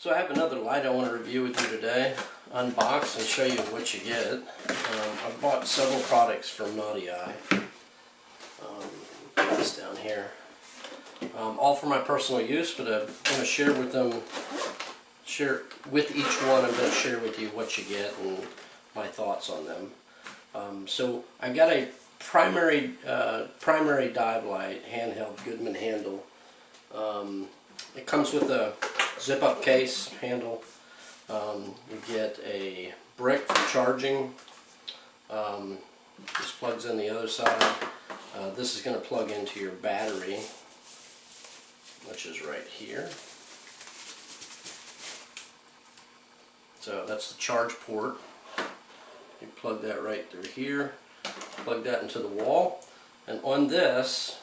So I have another light I want to review with you today, unbox and show you what you get. I've bought several products from Nautieye. Put this down here. All for my personal use, but I'm going to share with each one. I'm going to share with you what you get and my thoughts on them. So I got a primary dive light, handheld Goodman handle. It comes with a zip-up case handle. You get a brick for charging. This plugs in the other side. This is going to plug into your battery, which is right here. So that's the charge port. You plug that right through here. Plug that into the wall. And on this,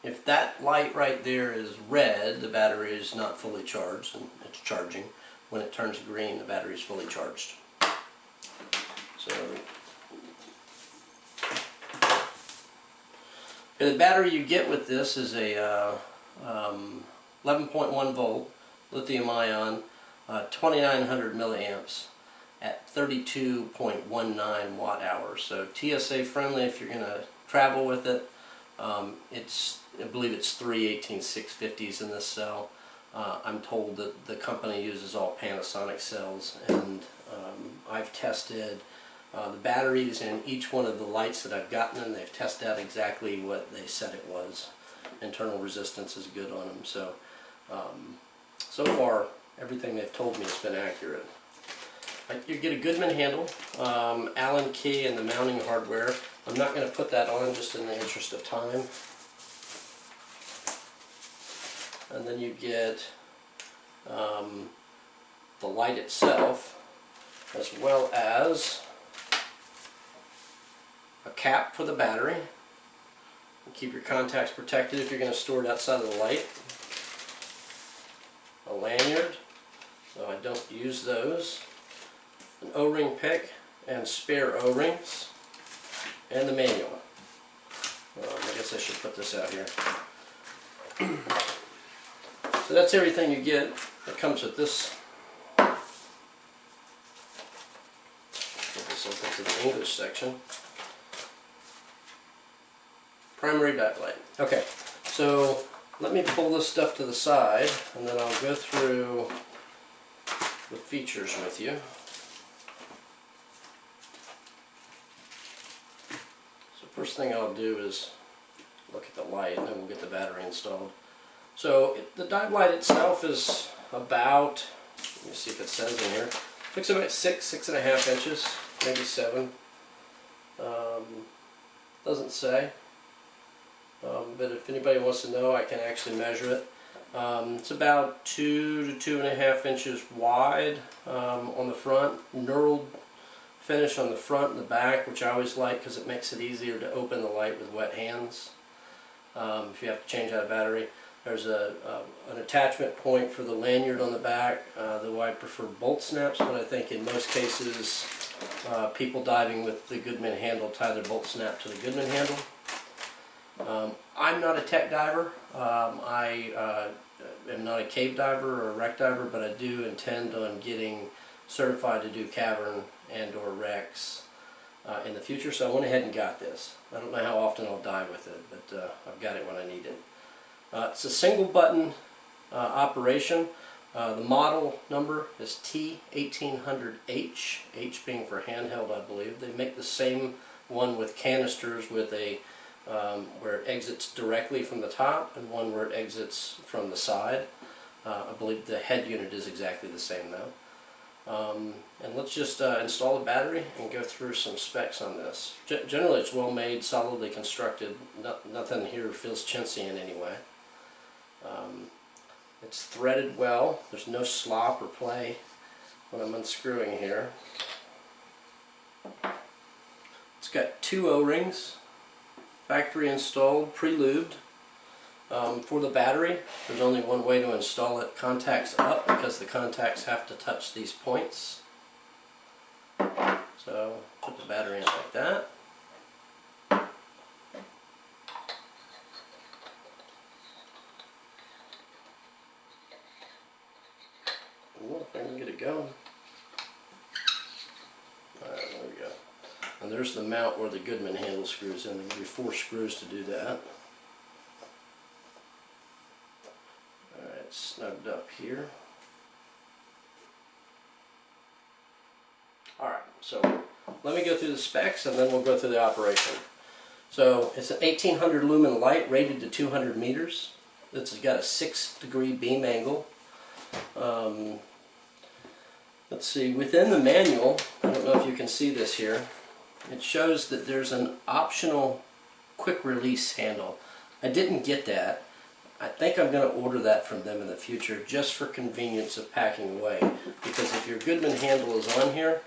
if that light right there is red, the battery is not fully charged and it's charging. When it turns green, the battery is fully charged. So the battery you get with this is a 11.1 volt lithium ion, 2900 milliamps at 32.19 watt hours. So TSA friendly if you're going to travel with it. I believe it's 3 18650s in this cell. I'm told that the company uses all Panasonic cells, and I've tested the batteries in each one of the lights that I've gotten, and they've tested out exactly what they said it was. Internal resistance is good on them, so so far everything they've told me has been accurate. You get a Goodman handle, Allen key, and the mounting hardware. I'm not going to put that on just in the interest of time. And then you get the light itself, as well as a cap for the battery. Keep your contacts protected if you're going to store it outside of the light. A lanyard, so I don't use those. An O-ring pick and spare O-rings. And the manual. I guess I should put this out here. So that's everything you get. It comes with this. Put this open to the English section. Primary dive light. Okay, so let me pull this stuff to the side, and then I'll go through the features with you. So first thing I'll do is look at the light, and then we'll get the battery installed. So the dive light itself is about, let me see if it says in here, looks about 6.5 inches, maybe 7. Doesn't say. But if anybody wants to know, I can actually measure it. It's about 2 to 2.5 inches wide on the front, knurled finish on the front and the back, which I always like because it makes it easier to open the light with wet hands. If you have to change out a battery, there's an attachment point for the lanyard on the back, though I prefer bolt snaps, but I think in most cases people diving with the Goodman handle tie their bolt snap to the Goodman handle. I'm not a tech diver. I am not a cave diver or a wreck diver, but I do intend on getting certified to do cavern and or wrecks in the future, so I went ahead and got this. I don't know how often I'll dive with it, but I've got it when I need it. It's a single button operation. The model number is T1800H, H being for handheld, I believe. They make the same one with canisters with a where it exits directly from the top and one where it exits from the side. I believe the head unit is exactly the same though. And let's just install the battery and go through some specs on this. Generally it's well made, solidly constructed. Nothing here feels chintzy in any way. It's threaded well. There's no slop or play when I'm unscrewing here. It's got 2 O-rings. Factory installed, pre-lubed. For the battery, there's only one way to install it. Contacts up, because the contacts have to touch these points. So put the battery in like that. go. Alright, there we go. And there's the mount where the Goodman handle screws in. There'll be 4 screws to do that. Alright, snugged up here. Alright, so let me go through the specs and then we'll go through the operation. So it's an 1800 lumen light rated to 200 meters. It's got a 6-degree beam angle. Let's see, within the manual, I don't know if you can see this here, it shows that there's an optional quick release handle. I didn't get that. I think I'm going to order that from them in the future just for convenience of packing away. Because if your Goodman handle is on here,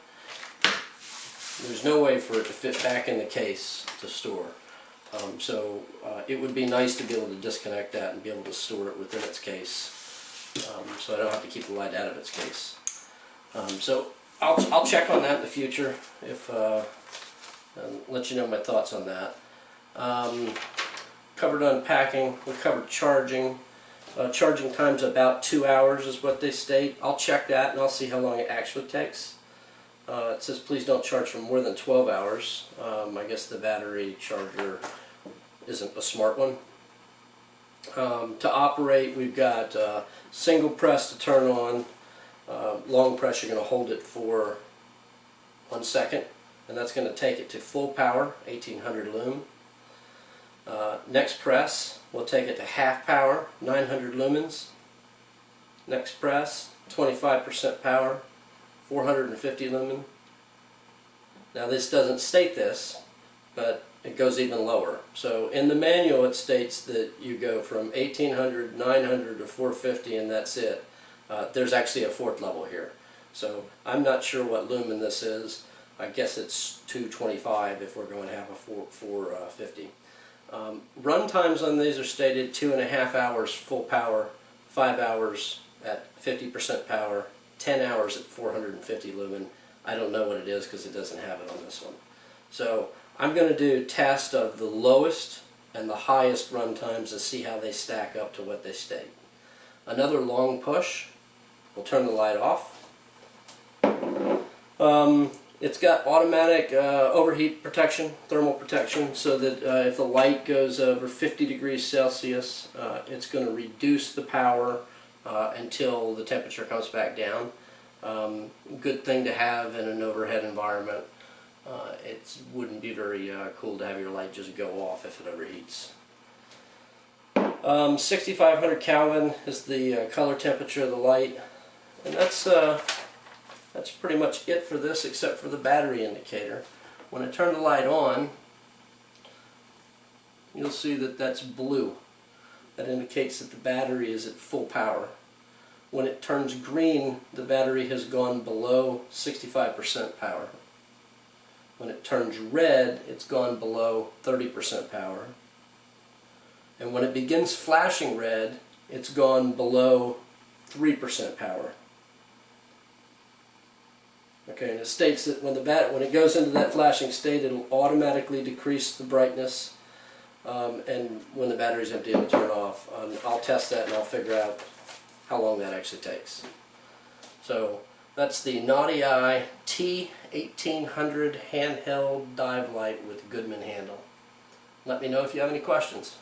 there's no way for it to fit back in the case to store. So it would be nice to be able to disconnect that and be able to store it within its case. So I don't have to keep the light out of its case. So I'll check on that in the future if and let you know my thoughts on that. Covered unpacking, we covered charging. Charging time's about 2 hours is what they state. I'll check that and I'll see how long it actually takes. It says please don't charge for more than 12 hours. I guess the battery charger isn't a smart one. To operate, we've got single press to turn on. Long press, you're going to hold it for 1 second, and that's going to take it to full power, 1800 lumen. Next press, we'll take it to half power, 900 lumens. Next press, 25% power, 450 lumen. Now this doesn't state this, but it goes even lower. So in the manual it states that you go from 1800, 900 to 450 and that's it. There's actually a 4th level here. So I'm not sure what lumen this is. I guess it's 225 if we're going to have a 450. Run times on these are stated 2.5 hours full power, 5 hours at 50% power, 10 hours at 450 lumen. I don't know what it is because it doesn't have it on this one. So I'm going to do test of the lowest and the highest run times to see how they stack up to what they state. Another long push. We'll turn the light off. It's got automatic overheat protection, thermal protection, so that if the light goes over 50 degrees Celsius, it's going to reduce the power until the temperature comes back down. Good thing to have in an overhead environment. It wouldn't be very cool to have your light just go off if it overheats. 6500 Kelvin is the color temperature of the light, and that's pretty much it for this except for the battery indicator. When I turn the light on, you'll see that that's blue. That indicates that the battery is at full power. When it turns green, the battery has gone below 65% power. When it turns red, it's gone below 30% power. And when it begins flashing red, it's gone below 3% power. Okay, and it states that when it goes into that flashing state, it'll automatically decrease the brightness, and when the battery's empty, it'll turn off. I'll test that and I'll figure out how long that actually takes. So that's the Nautieye T1800 handheld dive light with Goodman handle. Let me know if you have any questions.